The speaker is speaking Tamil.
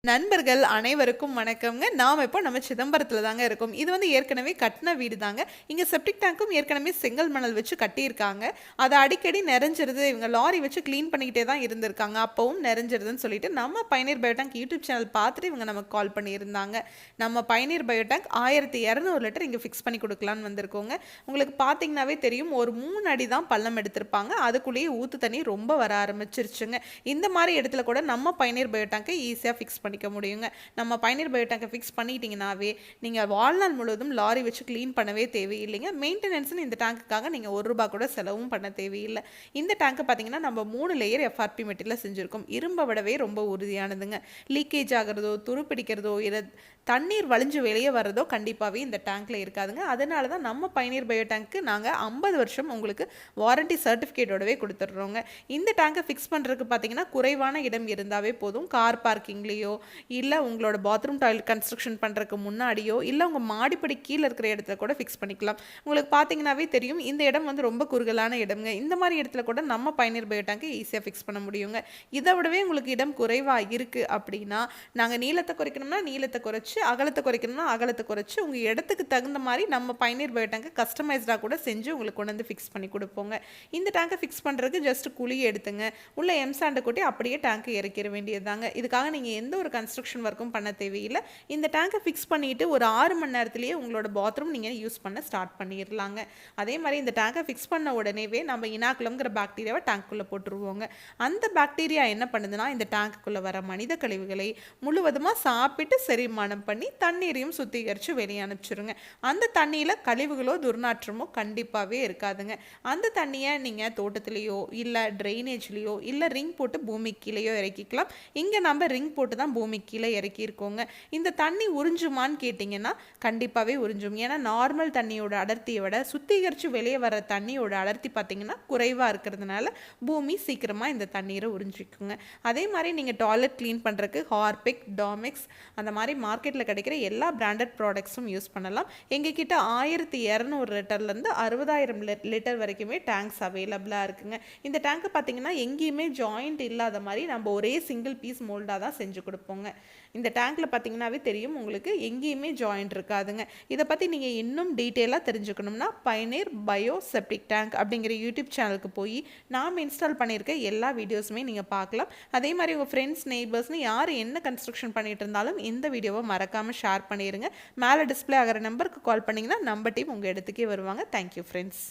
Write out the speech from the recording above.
நண்பர்கள் அனைவருக்கும் வணக்கம்ங்க. நாம் இப்போ நம்ம சிதம்பரத்தில் தாங்க இருக்கோம். இது வந்து ஏற்கனவே கட்டின வீடு தாங்க. இங்கே செப்டிக் டேங்க்கும் ஏற்கனவே செங்கல் மணல் வச்சு கட்டியிருக்காங்க. அதை அடிக்கடி நிறைஞ்சிருது, இவங்க லாரி வச்சு க்ளீன் பண்ணிக்கிட்டே தான் இருந்திருக்காங்க. அப்பவும் நிறைஞ்சிருதுன்னு சொல்லிட்டு நம்ம பயனீர் பயோடேங்க் யூடியூப் சேனல் பார்த்துட்டு இவங்க நமக்கு கால் பண்ணியிருந்தாங்க. நம்ம பயனீர் பயோடேங்க் 1200 லிட்டர் இங்கே ஃபிக்ஸ் பண்ணி கொடுக்கலான்னு வந்திருக்கோங்க. உங்களுக்கு பார்த்தீங்கன்னாவே தெரியும், ஒரு 3 அடி தான் பள்ளம் எடுத்திருப்பாங்க. அதுக்குள்ளேயே ஊற்று தண்ணி ரொம்ப வர ஆரம்பிச்சிருச்சுங்க. இந்த மாதிரி இடத்துல கூட நம்ம பயனீர் பயோடேங்கை ஈஸியாக ஃபிக்ஸ் பண்ணிக்க முடியுங்க. நம்ம பயனீர் பயோடேங்கை ஃபிக்ஸ் பண்ணிட்டீங்கன்னாவே நீங்கள் வாழ்நாள் முழுவதும் லாரி வச்சு க்ளீன் பண்ணவே தேவையில்லைங்க. மெயின்டெனன்ஸ்னு இந்த டேங்க்குக்காக நீங்கள் ₹1 கூட செலவும் பண்ண தேவையில்லை. இந்த டேங்க்கு பார்த்தீங்கன்னா நம்ம 3 லேயர் எஃப்ஆர்பி மெட்டீரியல் செஞ்சுருக்கோம். இரும்பை விடவே ரொம்ப உறுதியானதுங்க. லீக்கேஜ் ஆகிறதோ துருப்பிடிக்கிறதோ இல்லை தண்ணீர் வழிஞ்சு வெளியே வர்றதோ கண்டிப்பாகவே இந்த டேங்க்கில் இருக்காதுங்க. அதனால தான் நம்ம பயனீர் பயோடேங்க்கு நாங்கள் 50 வருஷம் உங்களுக்கு வாரண்டி சர்டிஃபிகேட்டோடவே கொடுத்துட்றோங்க. இந்த டேங்கை ஃபிக்ஸ் பண்ணுறதுக்கு பார்த்தீங்கன்னா குறைவான இடம் இருந்தாவே போதும். கார் பார்க்கிங்லேயோ இல்லை உங்களோட பாத்ரூம் டாய்லெட் கன்ஸ்ட்ரக்ஷன் பண்ணுறதுக்கு முன்னாடியோ இல்லை உங்கள் மாடிப்படி கீழே இருக்கிற இடத்துல கூட ஃபிக்ஸ் பண்ணிக்கலாம். உங்களுக்கு பார்த்தீங்கன்னாவே தெரியும், இந்த இடம் வந்து ரொம்ப குறுகலான இடம்ங்க. இந்த மாதிரி இடத்துல கூட நம்ம பயனீர் பயோடேங்கை ஈஸியாக ஃபிக்ஸ் பண்ண முடியுங்க. இதை விடவே உங்களுக்கு இடம் குறைவாக இருக்குது அப்படின்னா நாங்கள் நீளத்தை குறைக்கணும்னா நீளத்தை குறைச்சி, அகலத்தை குறைக்கணும்னா அகலத்தை குறைச்சி, உங்கள் இடத்துக்கு தகுந்த மாதிரி நம்ம பயனீர் பயோடேங்கை கஸ்டமைஸ்டாக கூட செஞ்சு உங்களுக்கு கொண்டு வந்து ஃபிக்ஸ் பண்ணி கொடுப்போங்க. இந்த டேங்கை ஃபிக்ஸ் பண்ணுறதுக்கு ஜஸ்ட் குழி எடுத்துங்க, உள்ள எம்சாண்டை கொட்டி அப்படியே டேங்கை இறக்கிற வேண்டியதுதாங்க. இதுக்காக நீங்கள் எந்த ஒரு கன்ஸ்ட்ரக்ஷன் ஒர்க்கும் பண்ண தேவையில்லை. இந்த டேங்கை ஃபிக்ஸ் பண்ணிவிட்டு ஒரு 6 மணி நேரத்துலேயே உங்களோட பாத்ரூம் நீங்கள் யூஸ் பண்ண ஸ்டார்ட் பண்ணிடலாங்க. அதே மாதிரி இந்த டேங்கை ஃபிக்ஸ் பண்ண உடனேவே நம்ம இனாக்குலம்ங்கிற பாக்டீரியாவை டேங்க்குள்ளே போட்டுருவோங்க. அந்த பாக்டீரியா என்ன பண்ணுதுன்னா இந்த டேங்க்குள்ளே வர மனித கழிவுகளை முழுவதுமாக சாப்பிட்டு செரிமானம் பண்ணி தண்ணீரையும் சுத்திகரித்து வெளியே அனுப்பிச்சிருங்க. அந்த தண்ணியில் கழிவுகளோ துர்நாற்றமோ கண்டிப்பாகவே இருக்காதுங்க. அந்த தண்ணியை நீங்கள் தோட்டத்துலேயோ இல்லை ட்ரைனேஜ்லேயோ இல்லை ரிங் போட்டு பூமி கீழேயோ இறக்கிக்கலாம். இங்கே நம்ம ரிங் போட்டு தான் பூமி கீழே இறக்கியிருக்கோங்க. இந்த தண்ணி உறிஞ்சுமான்னு கேட்டிங்கன்னா கண்டிப்பாகவே உறிஞ்சும். ஏன்னா நார்மல் தண்ணியோட அடர்த்தியை விட சுத்திகரித்து வெளியே வர தண்ணியோட அடர்த்தி பார்த்திங்கன்னா குறைவாக இருக்கிறதுனால பூமி சீக்கிரமாக இந்த தண்ணீரை உறிஞ்சிக்குங்க. அதே மாதிரி நீங்கள் டாய்லெட் க்ளீன் பண்ணுறதுக்கு ஹார்பிக், டாமெக்ஸ் அந்த மாதிரி மார்க்கெட்டில் கிடைக்கிற எல்லா பிராண்டட் ப்ராடக்ட்ஸும் யூஸ் பண்ணலாம். எங்ககிட்ட 1200 லிட்டர்லேருந்து 60,000 லிட்டர் வரைக்குமே டேங்க்ஸ் அவைலபிளாக இருக்குங்க. இந்த டேங்க்கு பார்த்திங்கன்னா எங்கேயுமே ஜாயிண்ட் இல்லாத மாதிரி நம்ம ஒரே சிங்கிள் பீஸ் மோல்டாக தான் செஞ்சு கொடுப்போங்க. இந்த டேங்க்கில் பார்த்தீங்கன்னாவே தெரியும், உங்களுக்கு எங்கேயுமே ஜாயிண்ட் இருக்காதுங்க. இதை பற்றி நீங்கள் இன்னும் டீட்டெயிலாக தெரிஞ்சுக்கணும்னா பயனீர் பயோ செப்டிக் டேங்க் அப்படிங்கிற யூடியூப் சேனலுக்கு போய் நாம் இன்ஸ்டால் பண்ணியிருக்க எல்லா வீடியோஸுமே நீங்கள் பார்க்கலாம். அதே மாதிரி உங்கள் ஃப்ரெண்ட்ஸ், நெய்பர்ஸ்னு யார் என்ன கன்ஸ்ட்ரக்ஷன் பண்ணிட்டு இருந்தாலும் இந்த வீடியோவை மறக்காமல் ஷேர் பண்ணிடுங்க. மேலே டிஸ்பிளே ஆகிற நம்பருக்கு கால் பண்ணிங்கன்னா நம்ம டீம் உங்கள் இடத்துக்கே வருவாங்க. Thank you friends.